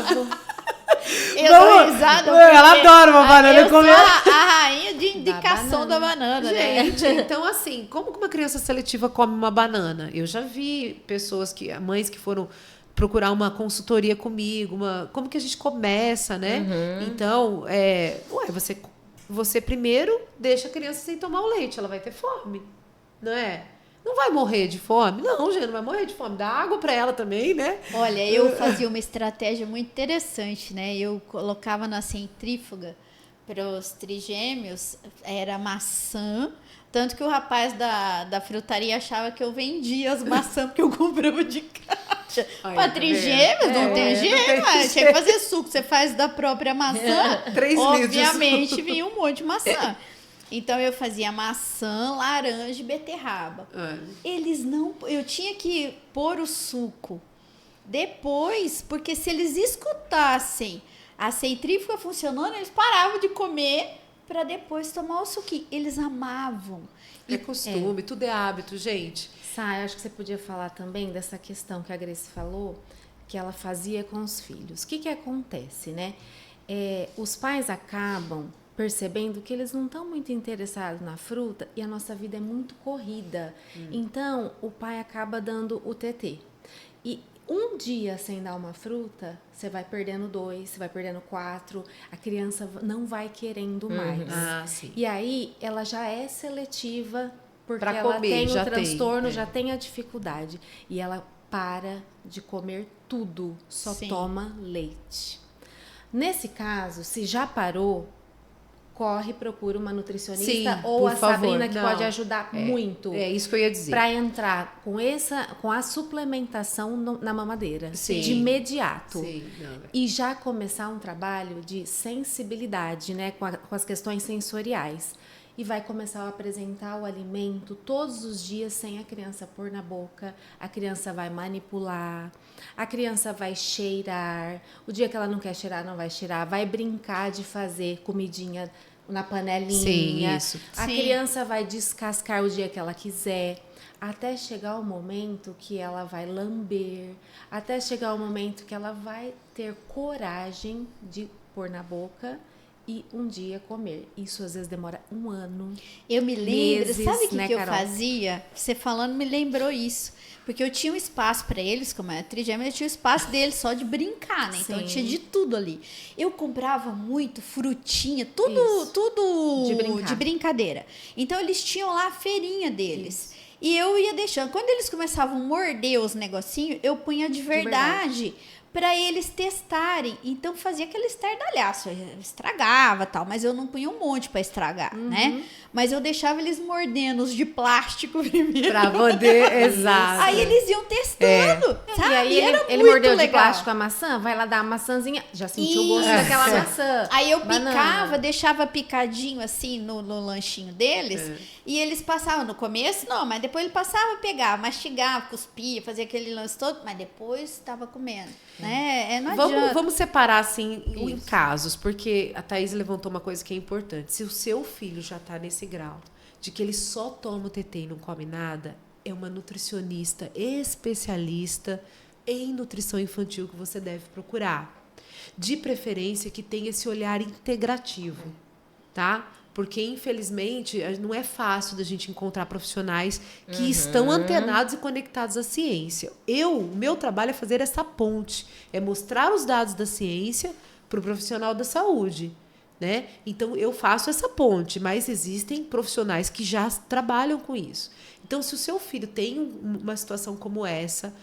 Eu dou risada. Ela adora uma banana. Eu sou a rainha de indicação da banana, né? Gente, então assim, como que uma criança seletiva come uma banana? Eu já vi mães que foram procurar uma consultoria comigo, como que a gente começa, né? Então, você primeiro deixa a criança sem tomar o leite, ela vai ter fome, não é? Não vai morrer de fome? Não, gente, não vai morrer de fome. Dá água para ela também, né? Olha, eu fazia uma estratégia muito interessante, né? Eu colocava na centrífuga para os trigêmeos, era maçã, tanto que o rapaz da frutaria achava que eu vendia as maçãs porque eu comprava de caixa. Para trigêmeos, não tem jeito, mas tinha que fazer suco. Você faz da própria maçã, 3 obviamente vinha um monte de maçã. Então eu fazia maçã, laranja e beterraba. Eles não... Eu tinha que pôr o suco depois, porque se eles escutassem a centrífuga funcionando, eles paravam de comer para depois tomar o suquinho. Eles amavam. É costume, tudo é hábito, gente. Sai, acho que você podia falar também dessa questão que a Grace falou, que ela fazia com os filhos. O que acontece, né? Os pais acabam percebendo que eles não estão muito interessados na fruta e a nossa vida é muito corrida. Então, o pai acaba dando o TT. E um dia sem dar uma fruta, você vai perdendo 2, você vai perdendo 4, a criança não vai querendo mais. Sim. E aí, ela já é seletiva, porque Pra ela comer, tem já o transtorno, tem, já tem a dificuldade. E ela para de comer tudo, só Sim. toma leite. Nesse caso, se já parou, corre, procura uma nutricionista Sim, ou por a favor. Sabrina, que Não, pode ajudar muito. É isso que eu ia dizer. Para entrar com a suplementação na mamadeira, Sim. de imediato. Sim, não. E já começar um trabalho de sensibilidade, né, com as questões sensoriais. E vai começar a apresentar o alimento todos os dias sem a criança pôr na boca. A criança vai manipular, a criança vai cheirar. O dia que ela não quer cheirar, não vai cheirar. Vai brincar de fazer comidinha na panelinha. Sim, isso. A Sim. criança vai descascar o dia que ela quiser. Até chegar o momento que ela vai lamber. Até chegar o momento que ela vai ter coragem de pôr na boca e um dia comer. Isso às vezes demora 1 ano. Eu me lembro, Meses, sabe o que, né, que eu Carol? fazia? Você falando me lembrou isso. Porque eu tinha um espaço para eles, como é trigêmea, eu tinha um espaço deles só de brincar, né? Então Sim. tinha de tudo ali. Eu comprava muito frutinha, tudo, Isso. tudo De brincar. brincadeira. Então eles tinham lá a feirinha deles. E eu ia deixando. Quando eles começavam a morder os negocinhos, eu punha de verdade. Para eles testarem. Então fazia aquele estardalhaço, eu estragava e tal, mas eu não punha um monte para estragar, né? Mas eu deixava eles mordendo os de plástico primeiro. Pra poder, exato. Aí eles iam testando, sabe? E aí era ele muito mordeu de legal. plástico a maçã, vai lá dar a maçãzinha, já sentiu o gosto Isso. daquela maçã. Aí eu Banana. picava, deixava picadinho assim no lanchinho deles. E eles passavam no começo, não, mas depois ele passava, pegava, mastigava, cuspia, fazia aquele lance todo, mas depois estava comendo, né? Não adianta. Vamos separar, assim, em Isso. casos, porque a Thaís levantou uma coisa que é importante. Se o seu filho já tá nesse grau de que ele só toma o TT e não come nada, é uma nutricionista especialista em nutrição infantil que você deve procurar. De preferência que tenha esse olhar integrativo, tá? Porque, infelizmente, não é fácil da gente encontrar profissionais que estão antenados e conectados à ciência. O meu trabalho é fazer essa ponte, é mostrar os dados da ciência para o profissional da saúde, né? Então, eu faço essa ponte, mas existem profissionais que já trabalham com isso. Então, se o seu filho tem uma situação como essa,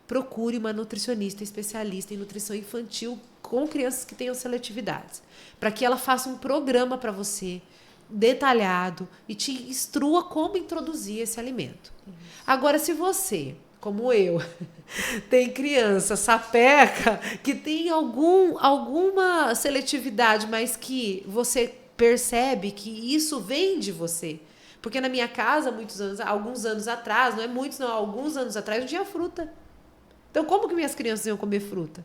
procure uma nutricionista especialista em nutrição infantil com crianças que tenham seletividades, para que ela faça um programa para você, detalhado, e te instrua como introduzir esse alimento. Agora, se você, como eu, tem criança sapeca que tem alguma seletividade, mas que você percebe que isso vem de você. Porque na minha casa, alguns anos atrás, não é muitos, não, alguns anos atrás, não tinha fruta. Então, como que minhas crianças iam comer fruta?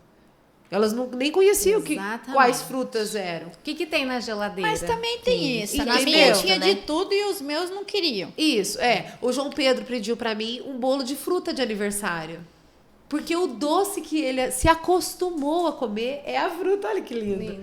Elas nem conheciam Exatamente. quais frutas eram. O que tem na geladeira? Mas também tem isso. Na Entendeu? minha tinha Né? de tudo e os meus não queriam. Isso, o João Pedro pediu pra mim um bolo de fruta de aniversário. Porque o doce que ele se acostumou a comer é a fruta. Olha que lindo.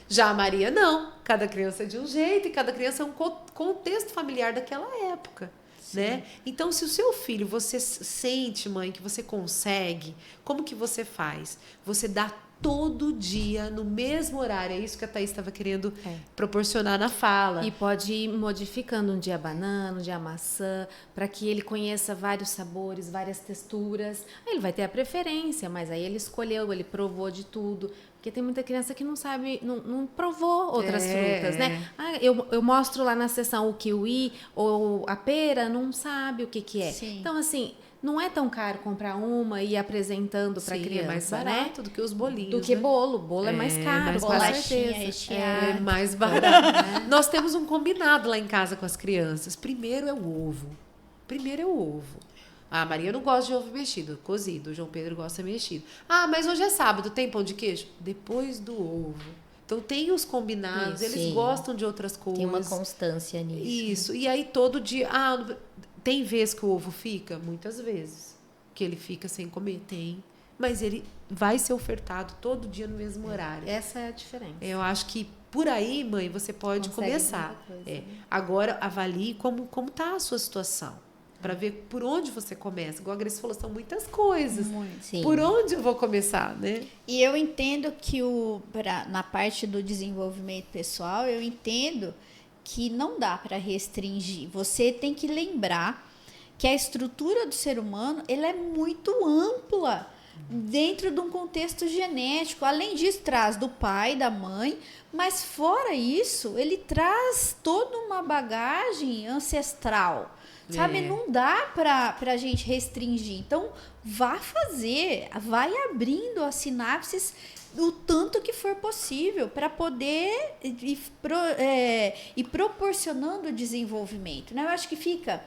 Já a Maria, não. Cada criança é de um jeito e cada criança é um contexto familiar daquela época. Né? Então, se o seu filho, você sente, mãe, que você consegue, como que você faz? Você dá todo dia, no mesmo horário. É isso que a Thaís estava querendo proporcionar na fala. E pode ir modificando um dia a banana, um dia a maçã, para que ele conheça vários sabores, várias texturas. Aí ele vai ter a preferência, mas aí ele escolheu, ele provou de tudo. Porque tem muita criança que não sabe, não provou outras frutas, né? Eu mostro lá na sessão o kiwi ou a pera, não sabe o que é. Sim. Então, assim, não é tão caro comprar uma e ir apresentando para criança, é mais né? barato do que os bolinhos. Do que né? bolo. Bolo é mais caro, mais com bolachinha certeza. recheada. É mais barato. Nós temos um combinado lá em casa com as crianças. Primeiro é o ovo. A Maria não gosta de ovo mexido, cozido. O João Pedro gosta mexido. Ah, mas hoje é sábado, tem pão de queijo? Depois do ovo. Então tem os combinados, Isso, eles sim. gostam de outras coisas. Tem uma constância nisso. Isso. E aí todo dia... tem vez que o ovo fica? Muitas vezes. Que ele fica sem comer? Tem. mas ele vai ser ofertado todo dia no mesmo horário. Essa é a diferença. Eu acho que por aí, mãe, você pode Consegue começar. muita coisa, É. né? Agora, avalie como tá a sua situação. Para ver por onde você começa. Igual a Grace falou, são muitas coisas. Sim. Por onde eu vou começar, né? E eu entendo que na parte do desenvolvimento pessoal, eu entendo que não dá para restringir. Você tem que lembrar que a estrutura do ser humano ela é muito ampla dentro de um contexto genético. Além disso, traz do pai, da mãe, mas fora isso, ele traz toda uma bagagem ancestral. Sabe, não dá pra gente restringir. Então, vá fazer, vai abrindo as sinapses o tanto que for possível para poder ir proporcionando o desenvolvimento. Né? Eu acho que fica...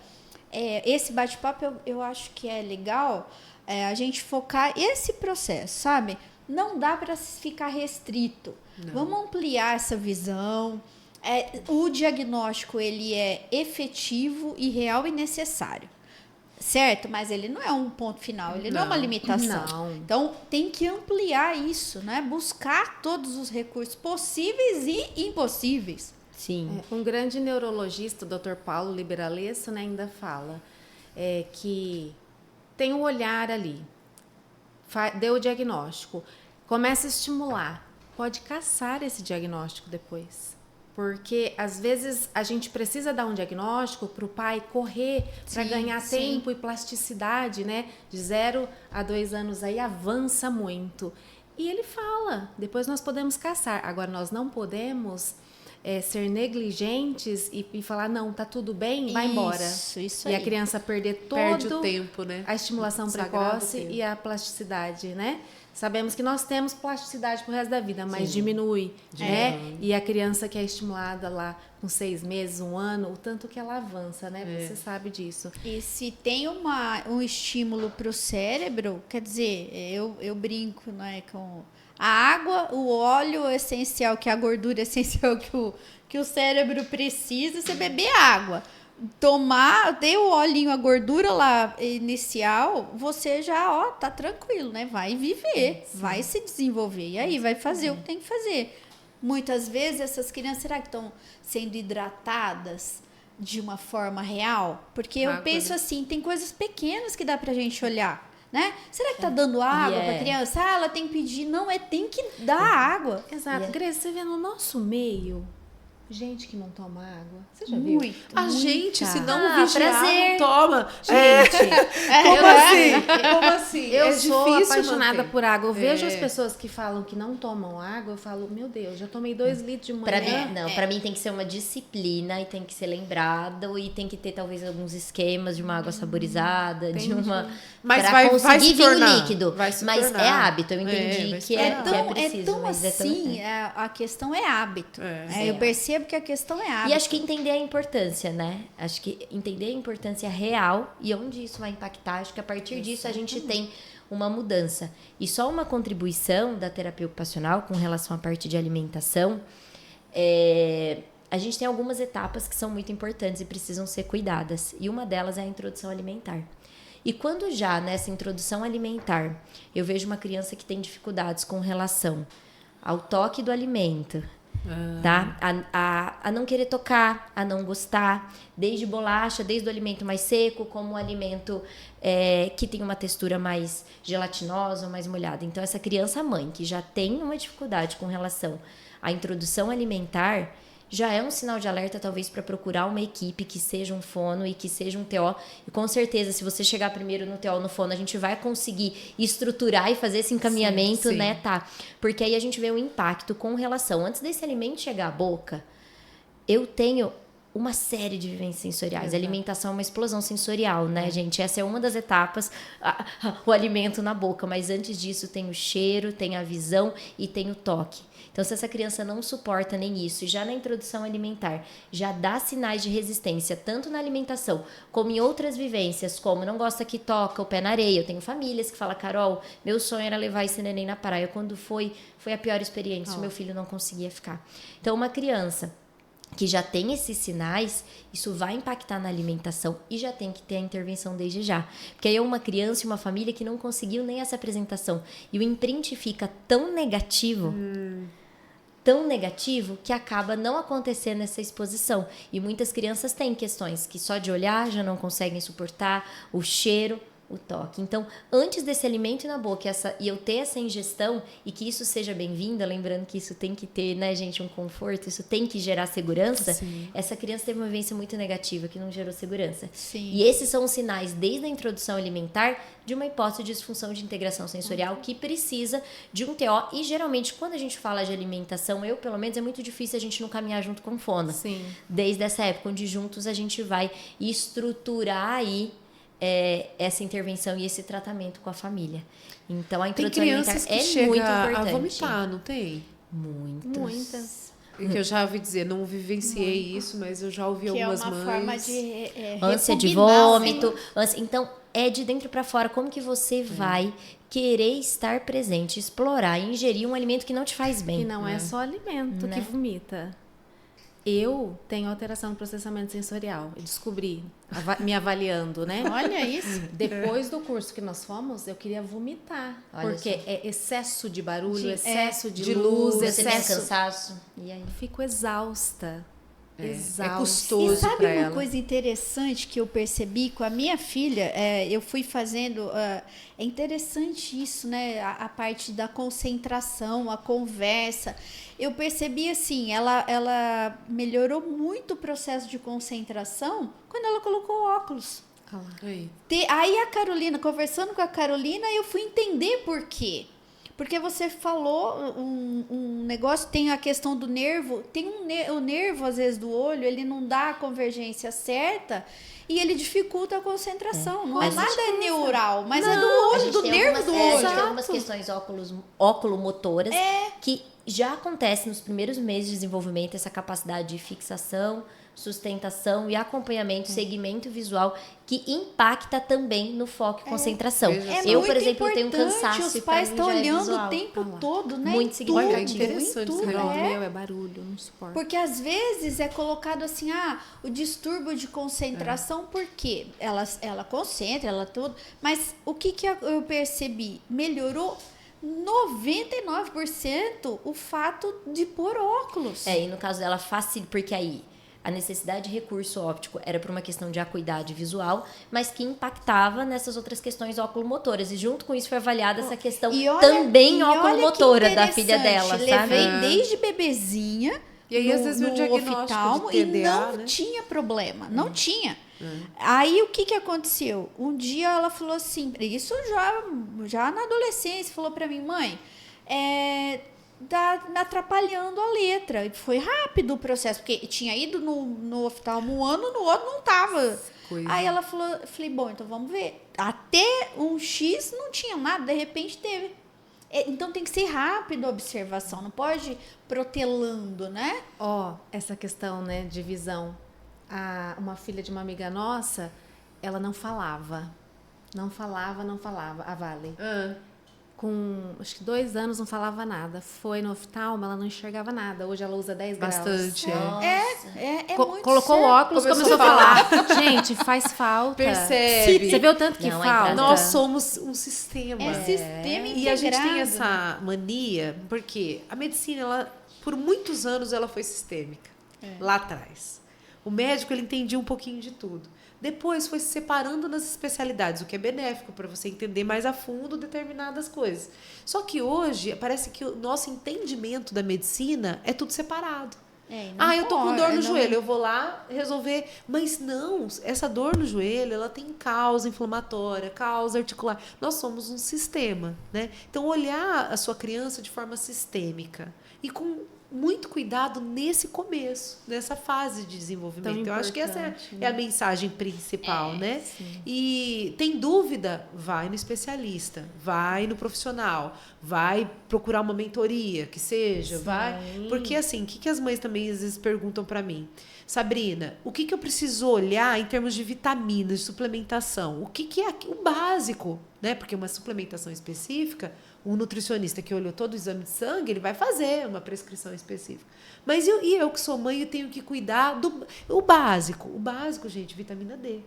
esse bate-papo, eu acho que é legal a gente focar esse processo, sabe? Não dá para ficar restrito. Não. Vamos ampliar essa visão. O diagnóstico ele é efetivo e real e necessário, certo? Mas ele não é um ponto final, ele não é uma limitação. Não. Então tem que ampliar isso, né? Buscar todos os recursos possíveis e impossíveis. Sim. Um grande neurologista, o Dr. Paulo Liberalesso, né, ainda fala que tem um olhar ali, deu o diagnóstico, começa a estimular, pode caçar esse diagnóstico depois. Porque, às vezes, a gente precisa dar um diagnóstico para o pai correr, para ganhar tempo e plasticidade, né? De 0 a 2 anos aí avança muito. E ele fala, depois nós podemos caçar. Agora, nós não podemos ser negligentes e falar, não, tá tudo bem, vai embora. Isso e aí. a criança perde o tempo, né? A estimulação precoce e a plasticidade, né? Sabemos que nós temos plasticidade pro resto da vida, mas diminui, né? E a criança que é estimulada lá com 6 meses, 1 ano, o tanto que ela avança, né? Você sabe disso. E se tem um estímulo para o cérebro, quer dizer, eu brinco, né, com a água, o óleo essencial, que é a gordura essencial que o cérebro precisa, você beber água. Dei o olhinho, a gordura lá inicial, você já, tá tranquilo, né? Vai viver, vai se desenvolver. E aí, vai fazer o que tem que fazer. Muitas vezes, essas crianças, será que estão sendo hidratadas de uma forma real? Porque eu penso assim, tem coisas pequenas que dá pra gente olhar, né? Será que tá dando água pra criança? Ela tem que pedir. Não, tem que dar água. Exato. Grace, você vê no nosso meio... gente que não toma água. Você já viu? A gente, se não vigiar, prazer. não toma. Gente, Como assim? Eu sou difícil apaixonada manter. por água. Eu vejo as pessoas que falam que não tomam água, eu falo, meu Deus, já tomei 2 litros de manhã. Pra mim tem que ser uma disciplina e tem que ser lembrado e tem que ter talvez alguns esquemas de uma água saborizada, de uma... Mas pra vai conseguir se vir tornar, o líquido. vai se Mas tornar. é hábito, eu entendi vai se que é tornar. preciso. tão mas assim, a questão é hábito. Eu percebo que a questão é hábito. E acho que entender a importância, né? Acho que entender a importância real e onde isso vai impactar. Acho que a partir disso a gente tem uma mudança. E só uma contribuição da terapia ocupacional com relação à parte de alimentação. A gente tem algumas etapas que são muito importantes e precisam ser cuidadas. E uma delas é a introdução alimentar. E quando já nessa introdução alimentar eu vejo uma criança que tem dificuldades com relação ao toque do alimento, tá? A não querer tocar, a não gostar, desde bolacha, desde o alimento mais seco, como o alimento que tem uma textura mais gelatinosa, mais molhada. Então, essa criança mãe que já tem uma dificuldade com relação à introdução alimentar, já é um sinal de alerta, talvez, para procurar uma equipe que seja um fono e que seja um TO. E com certeza, se você chegar primeiro no TO, no fono, a gente vai conseguir estruturar e fazer esse encaminhamento, né, tá? Porque aí a gente vê o impacto com relação. Antes desse alimento chegar à boca, eu tenho uma série de vivências sensoriais. A alimentação é uma explosão sensorial, né, gente? Essa é uma das etapas, o alimento na boca. Mas antes disso, tem o cheiro, tem a visão e tem o toque. Então, se essa criança não suporta nem isso, e já na introdução alimentar, já dá sinais de resistência, tanto na alimentação, como em outras vivências, como não gosta que toca o pé na areia. Eu tenho famílias que falam, Carol, meu sonho era levar esse neném na praia. Quando foi a pior experiência, o meu filho não conseguia ficar. Então, uma criança que já tem esses sinais, isso vai impactar na alimentação e já tem que ter a intervenção desde já. Porque aí é uma criança e uma família que não conseguiu nem essa apresentação. E o imprint fica tão negativo que acaba não acontecendo essa exposição. E muitas crianças têm questões que só de olhar já não conseguem suportar, o cheiro, o toque. Então, antes desse alimento ir na boca e eu ter essa ingestão e que isso seja bem-vinda, lembrando que isso tem que ter, né, gente, um conforto, isso tem que gerar segurança, Sim. essa criança teve uma vivência muito negativa que não gerou segurança. Sim. E esses são os sinais, desde a introdução alimentar, de uma hipótese de disfunção de integração sensorial que precisa de um TO. E, geralmente, quando a gente fala de alimentação, pelo menos, é muito difícil a gente não caminhar junto com fono. Sim. Desde essa época, onde juntos a gente vai estruturar aí essa intervenção e esse tratamento com a família. Então, a Tem introdução crianças alimentar que é muito chegam a importante. vomitar, não tem? Muitas. Que eu já ouvi dizer, não vivenciei isso, mas eu já ouvi Que é algumas uma mães. forma de Ânsia de repugnar, vômito. né? Então, é de dentro para fora. Como que você vai querer estar presente, explorar, ingerir um alimento que não te faz bem? E não é só alimento Né? que vomita. Eu tenho alteração no processamento sensorial. Eu descobri, me avaliando, né? Olha isso. Depois do curso que nós fomos, eu queria vomitar. Olha porque só. é excesso de barulho, De- excesso de de luz, luz, Você tem excesso. cansaço. E aí? Eu fico exausta. Exausta. É E custoso sabe para uma ela. coisa interessante que eu percebi com a minha filha? Eu fui fazendo. É interessante isso, né? A parte da concentração, a conversa. Eu percebi assim, ela melhorou muito o processo de concentração quando ela colocou óculos. Aí. Aí a Carolina, conversando com a Carolina, eu fui entender por quê. Porque você falou um negócio, tem a questão do nervo, tem o nervo, às vezes, do olho, ele não dá a convergência certa e ele dificulta a concentração. Não é Mas nada neural, mas é do A olho, gente do tem nervo do algumas- a olho. gente tem algumas questões oculomotoras que já acontecem nos primeiros meses de desenvolvimento, essa capacidade de fixação, sustentação e acompanhamento, segmento visual, que impacta também no foco e concentração. veja É só. Eu, muito por exemplo, tenho um importante, cansaço os e pra pais mim estão já é olhando visual. o tempo Ah lá. todo, né? Muito Em significativo. Olha, interessante tudo, esse negócio. Meu é barulho, não suporto. Porque às vezes é colocado assim, o distúrbio de concentração, por quê? Ela concentra, ela tudo, mas o que eu percebi? Melhorou 99% o fato de pôr óculos. E no caso dela, facilita, porque aí a necessidade de recurso óptico era por uma questão de acuidade visual, mas que impactava nessas outras questões oculomotoras. E junto com isso foi avaliada essa questão E olha- também e olha que oculomotora da filha interessante, dela, sabe? Levei desde bebezinha E aí, às vezes, no o diagnóstico oftalmo de e TDA, não né? tinha problema, não tinha. Aí o que aconteceu? Um dia ela falou assim, isso já na adolescência, falou pra mim, mãe, tá me atrapalhando a letra. E foi rápido o processo, porque tinha ido no oftalmo um ano, no outro não tava. Coisa. Aí ela falou, eu falei, bom, então vamos ver. Até um X não tinha nada, de repente teve. Então tem que ser rápido a observação, não pode ir protelando, né? Essa questão, né, de visão. Uma filha de uma amiga nossa, ela não falava. Não falava, a Vale. Com, acho que 2 anos, não falava nada. Foi no oftalmo, ela não enxergava nada. Hoje ela usa 10 Bastante, graus. É muito Colocou o sério. óculos, começou a falar. Gente, faz falta. Percebe. Você vê o tanto que Não, a falta? entrada- Nós somos um sistema. É sistema integrado. E a gente tem essa mania, porque a medicina, ela, por muitos anos, ela foi sistêmica. Lá atrás. O médico, ele entendia um pouquinho de tudo. Depois foi se separando nas especialidades, o que é benéfico para você entender mais a fundo determinadas coisas. Só que hoje, parece que o nosso entendimento da medicina é tudo separado. Eu tô com dor no joelho, eu vou lá resolver. Mas não, essa dor no joelho, ela tem causa inflamatória, causa articular. Nós somos um sistema, né? Então, olhar a sua criança de forma sistêmica e com muito cuidado nesse começo, nessa fase de desenvolvimento. Eu acho que essa é a mensagem principal, né? Sim. E tem dúvida? Vai no especialista, vai no profissional, vai procurar uma mentoria, que seja, vai. Porque assim, o que as mães também às vezes perguntam para mim? Sabrina, o que eu preciso olhar em termos de vitaminas, de suplementação? O que é o básico, né? Porque uma suplementação específica, Um nutricionista que olhou todo o exame de sangue, ele vai fazer uma prescrição específica. Mas eu que sou mãe, eu tenho que cuidar do o básico. O básico, gente, vitamina D.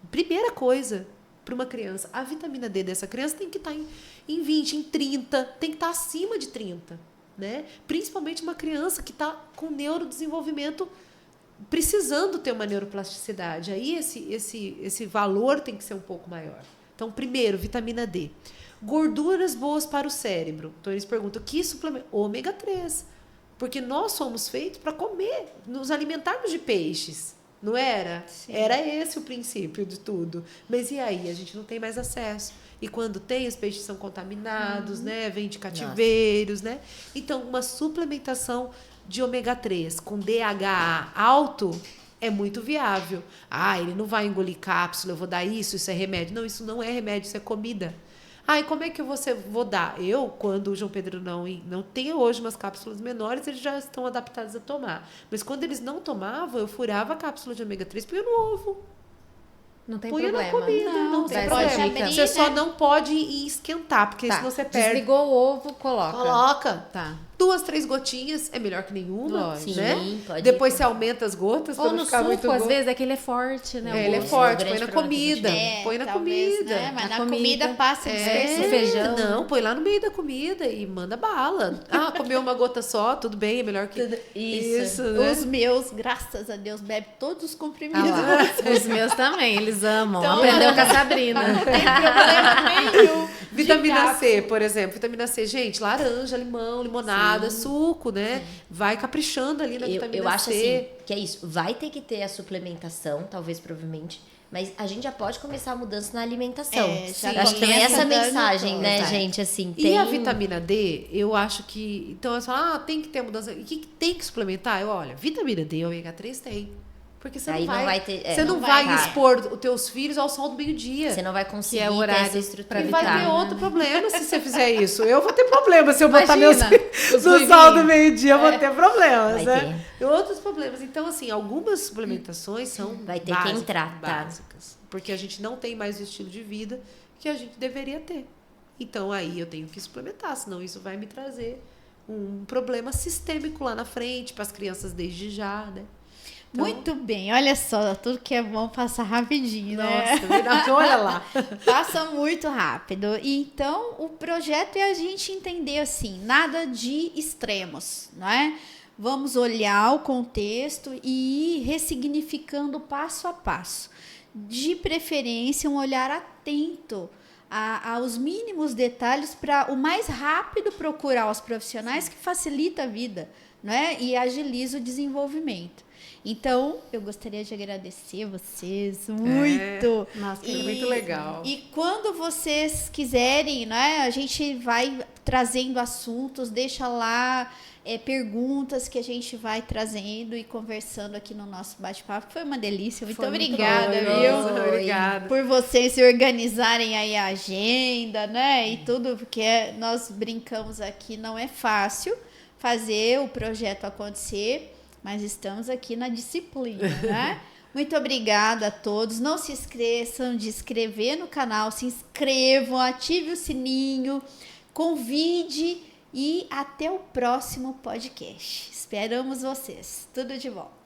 Primeira coisa para uma criança, a vitamina D dessa criança tem que estar em 20, em 30, tem que estar acima de 30, né? Principalmente uma criança que está com neurodesenvolvimento precisando ter uma neuroplasticidade. Aí esse valor tem que ser um pouco maior. Então, primeiro, vitamina D. Gorduras boas para o cérebro. Então, eles perguntam, que suplemento? Ômega 3. Porque nós somos feitos para comer, nos alimentarmos de peixes. Não era? Sim. Era esse o princípio de tudo. Mas e aí? A gente não tem mais acesso. E quando tem, os peixes são contaminados, né? Vem de cativeiros, né? Então, uma suplementação de ômega 3 com DHA alto é muito viável. Ah, ele não vai engolir cápsula, eu vou dar isso é remédio. Não, isso não é remédio, isso é comida. Ah, e como é que vou dar? Quando o João Pedro não tem hoje umas cápsulas menores, eles já estão adaptados a tomar. Mas quando eles não tomavam, eu furava a cápsula de ômega 3 e punha no ovo. Não tem punha problema. na comida, não tem problema. Abrir, você só não pode esquentar, porque senão você perde. Desligou o ovo, coloca. Tá. 2, 3 gotinhas é melhor que nenhuma, Lógico. né? Sim, pode Depois você aumenta as gotas ou para no ficar suco, muito às vezes, é que ele é forte, né? Ele é forte, põe na comida. Põe na talvez, comida. Né? Mas na comida passa o feijão. Não, põe lá no meio da comida e manda bala. Ah, comeu uma gota só, tudo bem, é melhor que... Isso. Né? Os meus, graças a Deus, bebem todos os comprimidos. Os meus também, eles amam. Então, aprendeu com a Sabrina. Não tem problema nenhum. Vitamina C, por exemplo. Vitamina C, gente, laranja, limão, limonada, suco, né? Vai caprichando ali na vitamina C. Eu acho assim, que é isso. Vai ter que ter a suplementação, talvez, provavelmente. Mas a gente já pode começar a mudança na alimentação. Acho que também essa mensagem, né, gente? Assim, E a vitamina D, eu acho que... Então, eu falo, tem que ter a mudança. E o que tem que suplementar? Olha, vitamina D e ômega 3 tem. Porque você aí não vai ter, você não vai expor os teus filhos ao sol do meio-dia. Você não vai conseguir o ter horário essa estrutura. E vai ter outro problema se você fizer isso. Eu vou ter problema se eu botar meus filhos no ruivinhos. sol do meio-dia, eu vou ter problemas, Vai né? E outros problemas. Então, assim, algumas suplementações são vai ter básicas, que entrar, tá? básicas. Porque a gente não tem mais o estilo de vida que a gente deveria ter. Então, aí eu tenho que suplementar, senão isso vai me trazer um problema sistêmico lá na frente, para as crianças desde já, né? Então, muito bem, olha só, tudo que é bom passa rapidinho, né? Nossa, verdade, olha lá. Passa muito rápido. Então, o projeto é a gente entender assim, nada de extremos, não é? Vamos olhar o contexto e ir ressignificando passo a passo. De preferência, um olhar atento aos mínimos detalhes para o mais rápido procurar os profissionais que facilita a vida, não é? E agiliza o desenvolvimento. Então, eu gostaria de agradecer vocês muito. Nossa, foi muito legal. E quando vocês quiserem, né, a gente vai trazendo assuntos, deixa lá perguntas que a gente vai trazendo e conversando aqui no nosso bate-papo. Foi uma delícia. Muito obrigada, viu? Obrigada. Por vocês se organizarem aí a agenda, né? E tudo, porque nós brincamos aqui, não é fácil fazer o projeto acontecer. Mas estamos aqui na disciplina, né? Muito obrigada a todos. Não se esqueçam de inscrever no canal, se inscrevam, ative o sininho, convide e até o próximo podcast. Esperamos vocês. Tudo de bom.